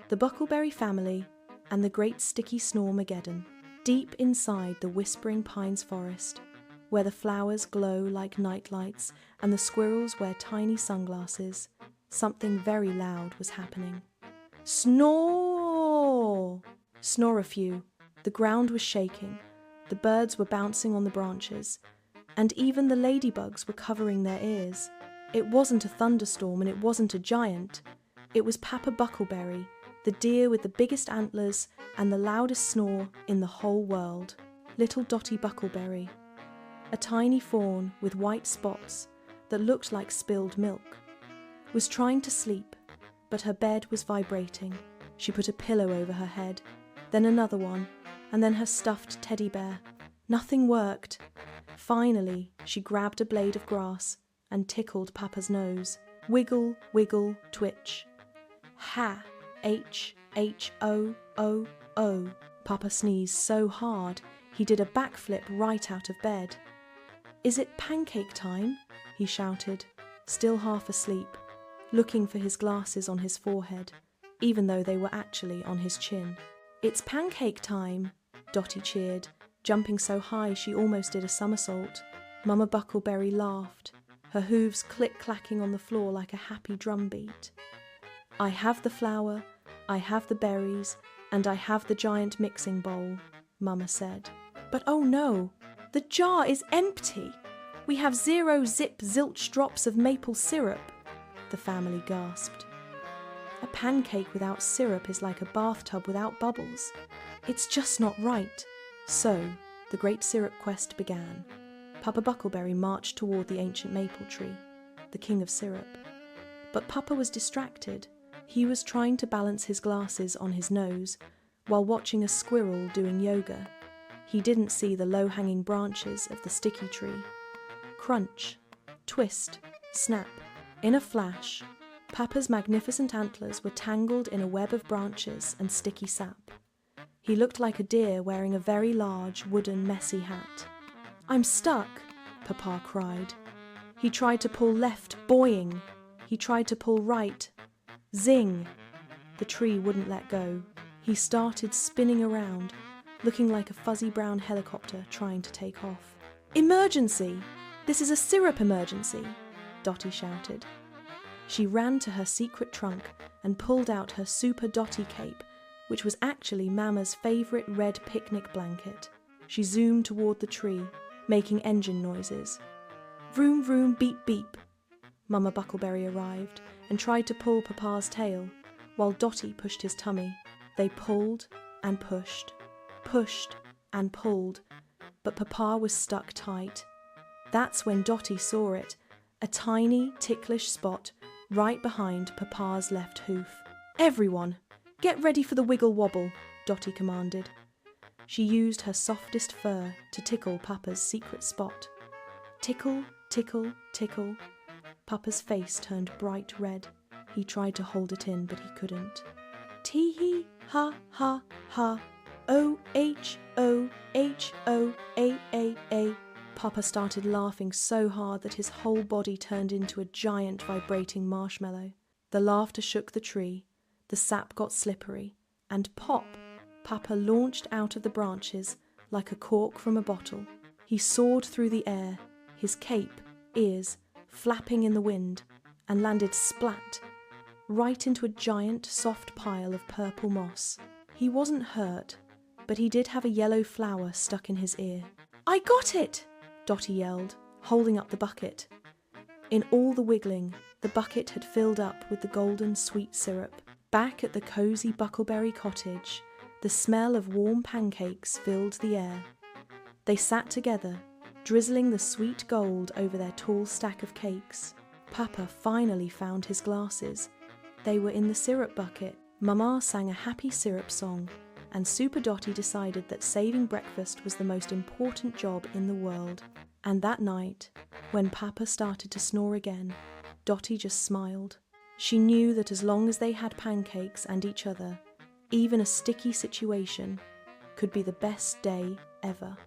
The Buckleberry family and the great sticky Snore-mageddon. Deep inside the whispering pines forest, where the flowers glow like nightlights and the squirrels wear tiny sunglasses, something very loud was happening. Snore! Snore a few. The ground was shaking, the birds were bouncing on the branches, and even the ladybugs were covering their ears. It wasn't a thunderstorm and it wasn't a giant. It was Papa Buckleberry, the deer with the biggest antlers and the loudest snore in the whole world. Little Dottie Buckleberry, a tiny fawn with white spots that looked like spilled milk, was trying to sleep, but her bed was vibrating. She put a pillow over her head, then another one, and then her stuffed teddy bear. Nothing worked. Finally, she grabbed a blade of grass and tickled Papa's nose. Wiggle, wiggle, twitch. Ha! H-H-O-O-O. Papa sneezed so hard he did a backflip right out of bed. Is it pancake time? He shouted, still half asleep, looking for his glasses on his forehead, even though they were actually on his chin. It's pancake time, Dottie cheered, jumping so high she almost did a somersault. Mama Buckleberry laughed, her hooves click-clacking on the floor like a happy drumbeat. I have the flour, I have the berries, and I have the giant mixing bowl, Mama said. But oh no, the jar is empty. We have 0 zip zilch drops of maple syrup, the family gasped. A pancake without syrup is like a bathtub without bubbles. It's just not right. So, the great syrup quest began. Papa Buckleberry marched toward the ancient maple tree, the king of syrup. But Papa was distracted. He was trying to balance his glasses on his nose while watching a squirrel doing yoga. He didn't see the low-hanging branches of the sticky tree. Crunch, twist, snap. In a flash, Papa's magnificent antlers were tangled in a web of branches and sticky sap. He looked like a deer wearing a very large, wooden, messy hat. I'm stuck, Papa cried. He tried to pull left, boing. He tried to pull right, zing! The tree wouldn't let go. He started spinning around, looking like a fuzzy brown helicopter trying to take off. Emergency! This is a syrup emergency, Dottie shouted. She ran to her secret trunk and pulled out her Super Dottie cape, which was actually Mama's favourite red picnic blanket. She zoomed toward the tree, making engine noises. Vroom vroom beep beep. Mama Buckleberry arrived and tried to pull Papa's tail, while Dottie pushed his tummy. They pulled and pushed and pulled, but Papa was stuck tight. That's when Dottie saw it, a tiny, ticklish spot right behind Papa's left hoof. Everyone, get ready for the wiggle wobble, Dottie commanded. She used her softest fur to tickle Papa's secret spot. Tickle, tickle, tickle. Papa's face turned bright red. He tried to hold it in, but he couldn't. Tee-hee, ha, ha, ha. O-H-O-H-O-A-A-A. Papa started laughing so hard that his whole body turned into a giant vibrating marshmallow. The laughter shook the tree, the sap got slippery, and pop! Papa launched out of the branches like a cork from a bottle. He soared through the air, his cape, ears, flapping in the wind, and landed splat, right into a giant soft pile of purple moss. He wasn't hurt, but he did have a yellow flower stuck in his ear. I got it! Dottie yelled, holding up the bucket. In all the wiggling, the bucket had filled up with the golden sweet syrup. Back at the cozy Buckleberry cottage, the smell of warm pancakes filled the air. They sat together, drizzling the sweet gold over their tall stack of cakes. Papa finally found his glasses. They were in the syrup bucket. Mama sang a happy syrup song, and Super Dottie decided that saving breakfast was the most important job in the world. And that night, when Papa started to snore again, Dottie just smiled. She knew that as long as they had pancakes and each other, even a sticky situation could be the best day ever.